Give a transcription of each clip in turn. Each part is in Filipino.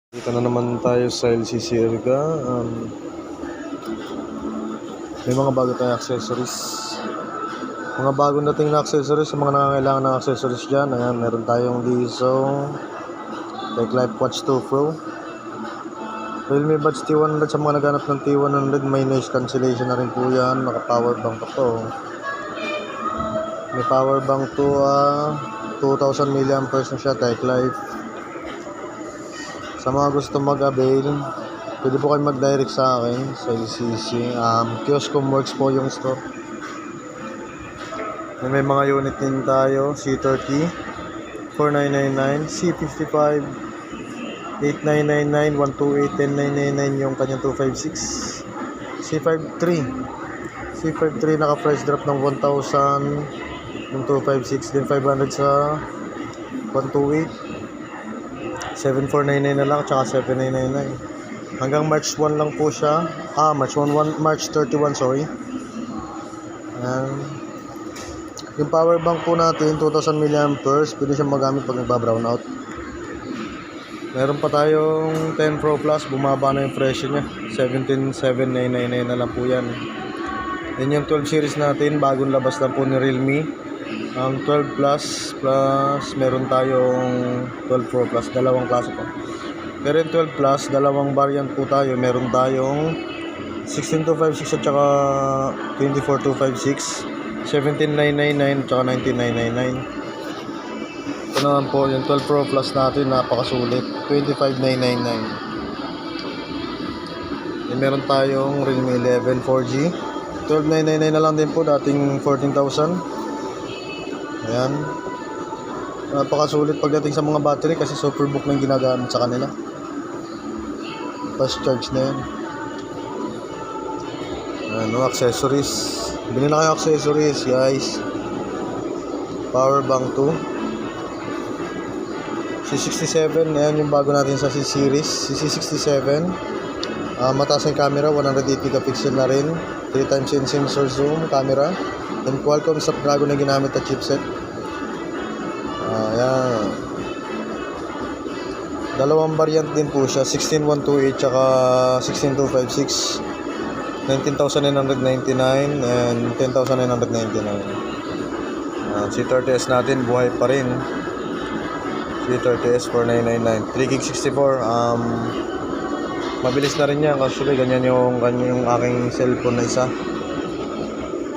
Dito na naman tayo sa LCC Erga. May mga bago tayong accessories. Mga bagong dating na accessories sa mga nangangailangan ng accessories dyan. Ayan, meron tayong Lizong Life Watch 2 Pro. Realme Buds T100 sa mga naghanap ng T100. May noise cancellation na rin po yan. Naka power bank pa to. May power bank to 2000 mAh na siya. Life. Sa mga gusto mag-avail, pwede po kayo mag-direct sa akin sa LCC. Kioscom Works po yung store. May mga unit din tayo. C30 4999, C55 8999, 128 10999 yung kanyang 256. C53 naka price drop ng 1,000 yung 256, din 500 sa 128. 7499 na lang, tsaka 7999. Hanggang March 1 lang po siya. March 31, sorry. Yung power bank po natin, 2000 mAh. Pwede siya magamit pag nagbabrown out. Meron pa tayong 10 Pro Plus. Bumaba na yung presyo niya. 17,799 na lang po yan. Yan yung 12 series natin. Bagong labas lang po ni Realme. 12 Plus meron tayong 12 Pro Plus, dalawang klase po. Pero yung 12 Plus, dalawang variant po tayo. Meron tayong 16256 at saka 24256, 17999 at saka 19999. Ito naman po yung 12 Pro Plus natin, napakasulit, 25999. Meron tayong Realme 11 4G, 12999 na lang din po, dating 14,000. Ayan. Napakasulit pagdating sa mga battery kasi Superbook na yung ginagamit sa kanila. Fast charge na yan. Ano, accessories. Bili na kayo accessories, guys. Power bank 2. C67, ayan yung bago natin sa C-series. CC67. Mataas yung camera, 108 megapixel na rin. 3x sensor zoom camera. And Qualcomm Snapdragon na ginamit na chipset. Ayan. Dalawang variant din po siya, 16128 tsaka 16256. 19,999 and 10,999. C30S natin buhay pa rin. C30S 4999, 3GB64. Mabilis na rin yan kasi ganyan yung aking cellphone na isa.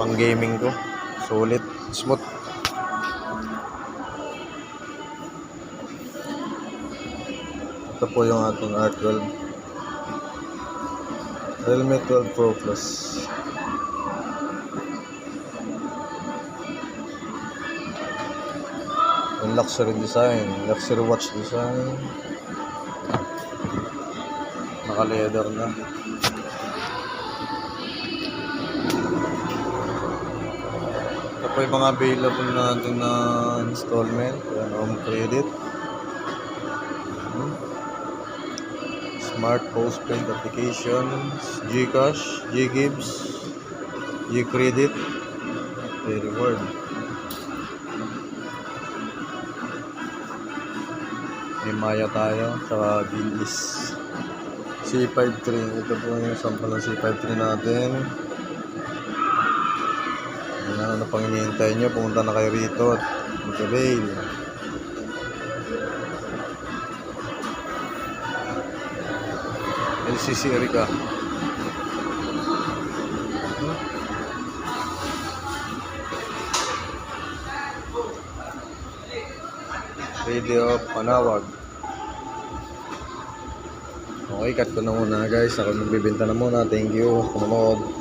Pang gaming ko. Sulit, smooth. Ito po yung ating R12 Realme 12 Pro Plus. Yung luxury design, luxury watch design. Naka leather na. Ito po yung mga available natin na installment. Yan, home credit, Smart Postpaid applications, GCash, GGibs, GCredit, Reward. May Maya tayo, saka Bilis. C53, ito po yung sample ng C53 natin. Ano pang hinihintay nyo, pumunta na kayo rito at mag-avail. LCC Erga. Radio Panawag. Okay, cut ko na muna guys. Ako magbibenta na muna. Thank you. Kumunod.